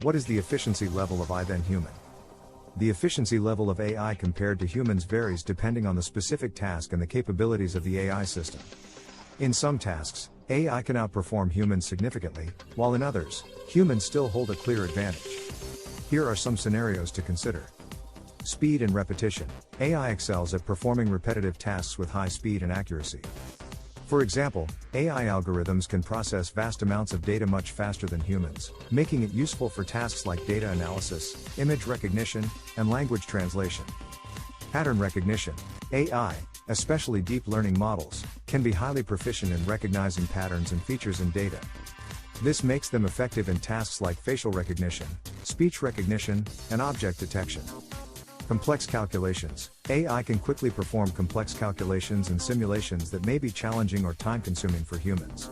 What is the efficiency level of AI then human? The efficiency level of AI compared to humans varies depending on the specific task and the capabilities of the AI system. In some tasks, AI can outperform humans significantly, while in others, humans still hold a clear advantage. Here are some scenarios to consider. Speed and repetition. AI excels at performing repetitive tasks with high speed and accuracy. For example, AI algorithms can process vast amounts of data much faster than humans, making it useful for tasks like data analysis, image recognition, and language translation. Pattern recognition. AI, especially deep learning models, can be highly proficient in recognizing patterns and features in data. This makes them effective in tasks like facial recognition, speech recognition, and object detection. Complex calculations. AI can quickly perform complex calculations and simulations that may be challenging or time-consuming for humans.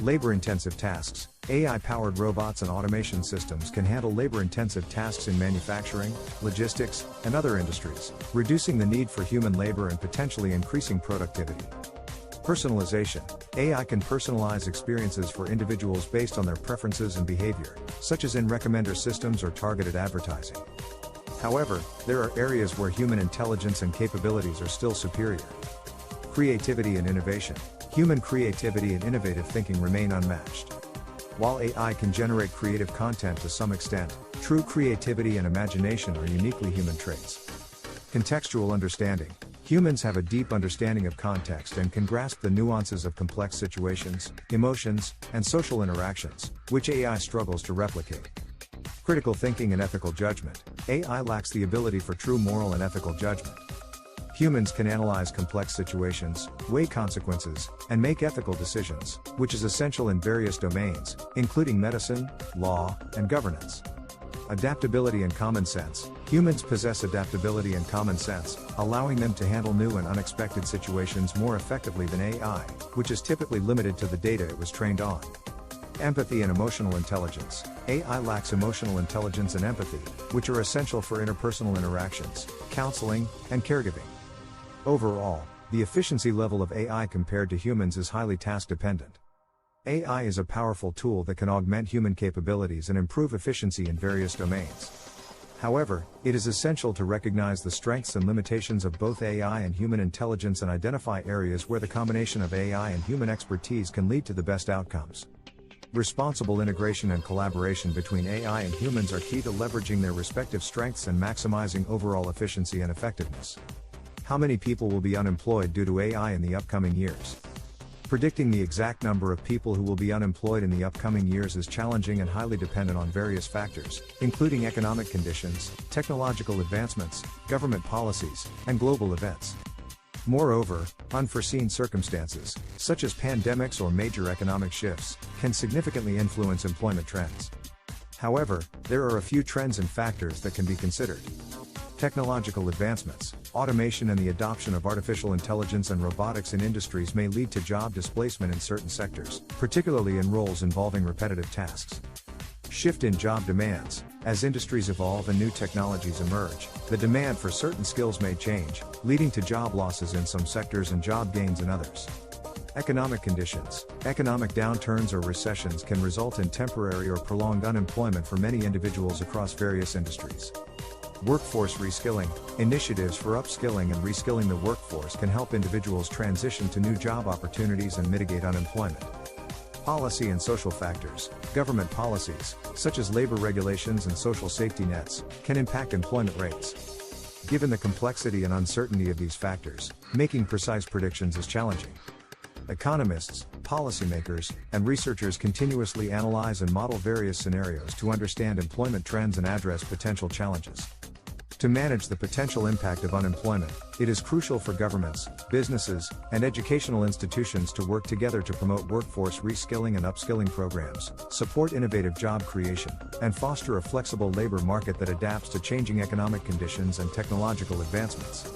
Labor-intensive tasks. AI-powered robots and automation systems can handle labor-intensive tasks in manufacturing, logistics, and other industries, reducing the need for human labor and potentially increasing productivity. Personalization. AI can personalize experiences for individuals based on their preferences and behavior, such as in recommender systems or targeted advertising. However, there are areas where human intelligence and capabilities are still superior. Creativity and innovation. Human creativity and innovative thinking remain unmatched. While AI can generate creative content to some extent, true creativity and imagination are uniquely human traits. Contextual understanding. Humans have a deep understanding of context and can grasp the nuances of complex situations, emotions, and social interactions, which AI struggles to replicate. Critical thinking and ethical judgment. AI lacks the ability for true moral and ethical judgment. Humans can analyze complex situations, weigh consequences, and make ethical decisions, which is essential in various domains, including medicine, law, and governance. Adaptability and common sense. Humans possess adaptability and common sense, allowing them to handle new and unexpected situations more effectively than AI, which is typically limited to the data it was trained on. Empathy and emotional intelligence. AI lacks emotional intelligence and empathy, which are essential for interpersonal interactions, counseling, and caregiving. Overall, the efficiency level of AI compared to humans is highly task-dependent. AI is a powerful tool that can augment human capabilities and improve efficiency in various domains. However, it is essential to recognize the strengths and limitations of both AI and human intelligence and identify areas where the combination of AI and human expertise can lead to the best outcomes. Responsible integration and collaboration between AI and humans are key to leveraging their respective strengths and maximizing overall efficiency and effectiveness. How many people will be unemployed due to AI in the upcoming years? Predicting the exact number of people who will be unemployed in the upcoming years is challenging and highly dependent on various factors, including economic conditions, technological advancements, government policies, and global events. Moreover, unforeseen circumstances, such as pandemics or major economic shifts, can significantly influence employment trends. However, there are a few trends and factors that can be considered. Technological advancements, automation and the adoption of artificial intelligence and robotics in industries may lead to job displacement in certain sectors, particularly in roles involving repetitive tasks. Shift in job demands. As industries evolve and new technologies emerge, the demand for certain skills may change, leading to job losses in some sectors and job gains in others. Economic conditions. Economic downturns or recessions can result in temporary or prolonged unemployment for many individuals across various industries. Workforce reskilling. Initiatives for upskilling and reskilling the workforce can help individuals transition to new job opportunities and mitigate unemployment. Policy and social factors. Government policies, such as labor regulations and social safety nets, can impact employment rates. Given the complexity and uncertainty of these factors, making precise predictions is challenging. Economists, policymakers, and researchers continuously analyze and model various scenarios to understand employment trends and address potential challenges. To manage the potential impact of unemployment, it is crucial for governments, businesses, and educational institutions to work together to promote workforce reskilling and upskilling programs, support innovative job creation, and foster a flexible labor market that adapts to changing economic conditions and technological advancements.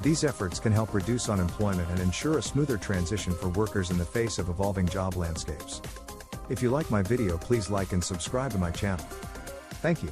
These efforts can help reduce unemployment and ensure a smoother transition for workers in the face of evolving job landscapes. If you like my video, please like and subscribe to my channel. Thank you.